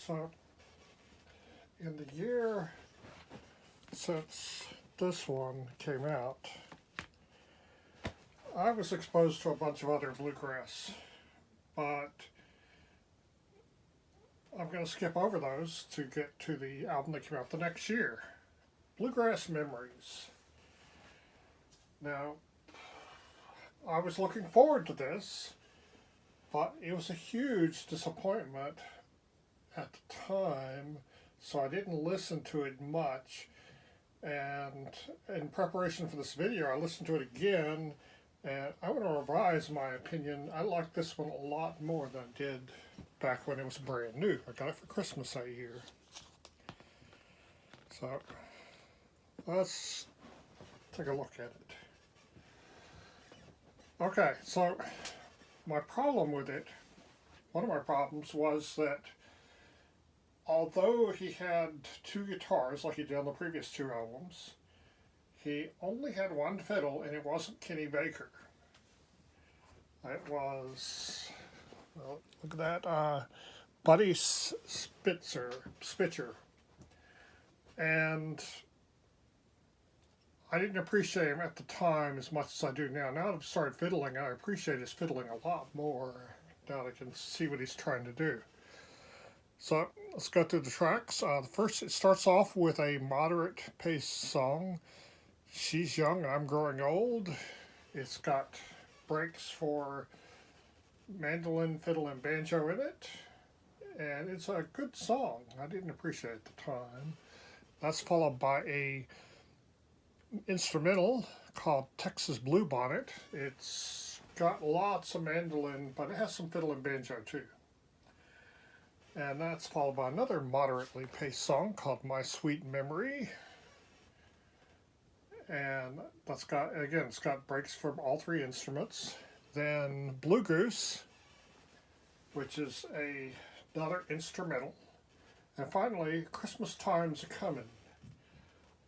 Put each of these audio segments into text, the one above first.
So, in the year since this one came out, I was exposed to a bunch of other bluegrass, but I'm going to skip over those to get to the album that came out the next year, Bluegrass Memories. Now, I was looking forward to this, but it was a huge disappointment at the time, so I didn't listen to it much. And in preparation for this video, I listened to it again, and I want to revise my opinion. I like this one a lot more than I did back when it was brand new. I got it for Christmas that year. So let's take a look at it. Okay, so my problem with it, one of my problems was that although he had two guitars like he did on the previous two albums, he only had one fiddle, and it wasn't Kenny Baker. It was, well, look at that, Buddy Spitzer. And I didn't appreciate him at the time as much as I do now. Now that I've started fiddling, I appreciate his fiddling a lot more now that I can see what he's trying to do. So let's go through the tracks. First, it starts off with a moderate pace song, She's Young, I'm Growing Old. It's got breaks for mandolin, fiddle, and banjo in it. And it's a good song. I didn't appreciate it at the time. That's followed by a instrumental called Texas Bluebonnet. It's got lots of mandolin, but it has some fiddle and banjo too. And that's followed by another moderately paced song called My Sweet Memory. And that's got, again, it's got breaks from all three instruments. Then Bluegrass, which is another instrumental. And finally, Christmas Time's a Comin',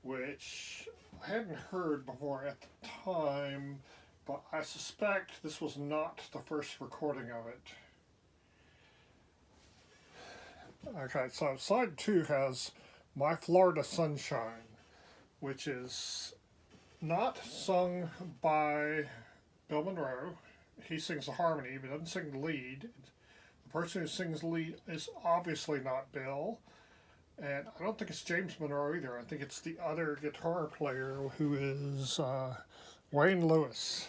which I hadn't heard before at the time, but I suspect this was not the first recording of it. Okay, so side 2 has My Florida Sunshine, which is not sung by Bill Monroe. He sings the harmony, but doesn't sing the lead. The person who sings the lead is obviously not Bill, and I don't think it's James Monroe either. I think it's the other guitar player who is Wayne Lewis.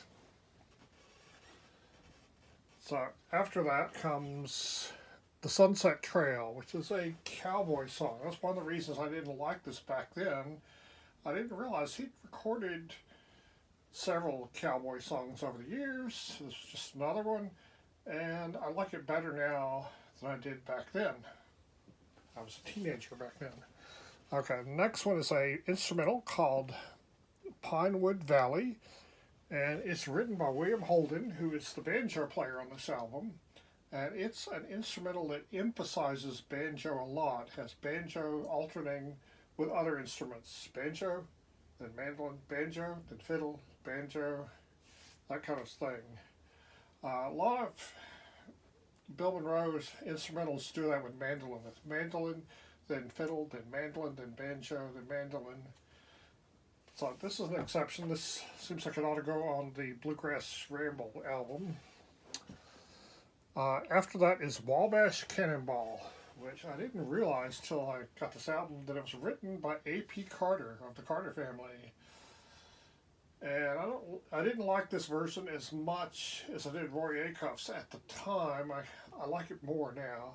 So after that comes The Sunset Trail, which is a cowboy song. That's one of the reasons I didn't like this back then. I didn't realize he'd recorded several cowboy songs over the years. This was just another one, and I like it better now than I did back then. I was a teenager back then. Okay, the next one is a instrumental called Pinewood Valley, and it's written by William Holden, who is the banjo player on this album. And it's an instrumental that emphasizes banjo a lot. It has banjo alternating with other instruments. Banjo, then mandolin, banjo, then fiddle, banjo, that kind of thing. A lot of Bill Monroe's instrumentals do that with mandolin. With mandolin, then fiddle, then mandolin, then banjo, then mandolin. So this is an exception. This seems like it ought to go on the Bluegrass Ramble album. After that is Wabash Cannonball, which I didn't realize till I got this album that it was written by A.P. Carter of the Carter family. And I didn't like this version as much as I did Roy Acuff's at the time. I like it more now.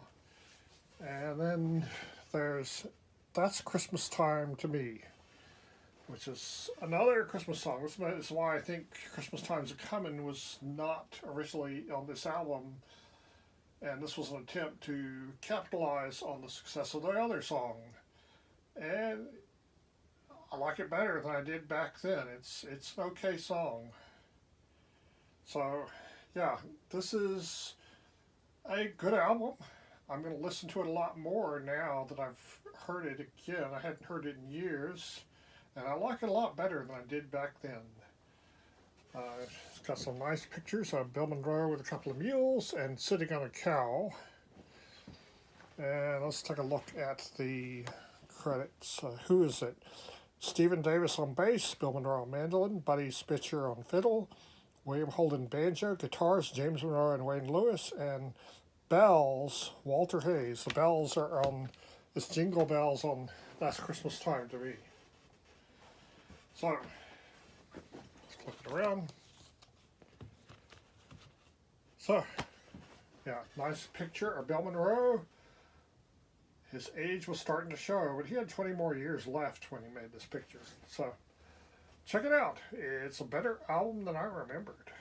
And then there's That's Christmas Time to Me, which is another Christmas song. This is why I think Christmas Time's a Comin' was not originally on this album. And this was an attempt to capitalize on the success of the other song. And I like it better than I did back then. It's an okay song. So, yeah, this is a good album. I'm going to listen to it a lot more now that I've heard it again. I hadn't heard it in years. And I like it a lot better than I did back then. It's got some nice pictures of Bill Monroe with a couple of mules and sitting on a cow. And let's take a look at the credits. Who is it? Stephen Davis on bass, Bill Monroe on mandolin, Buddy Spitzer on fiddle, William Holden banjo, guitars, James Monroe and Wayne Lewis, and bells, Walter Hayes. The bells are on, it's Jingle Bells on Last Christmas Time to me. So, let's flip it around. So, yeah, nice picture of Bill Monroe. His age was starting to show, but he had 20 more years left when he made this picture. So, check it out. It's a better album than I remembered.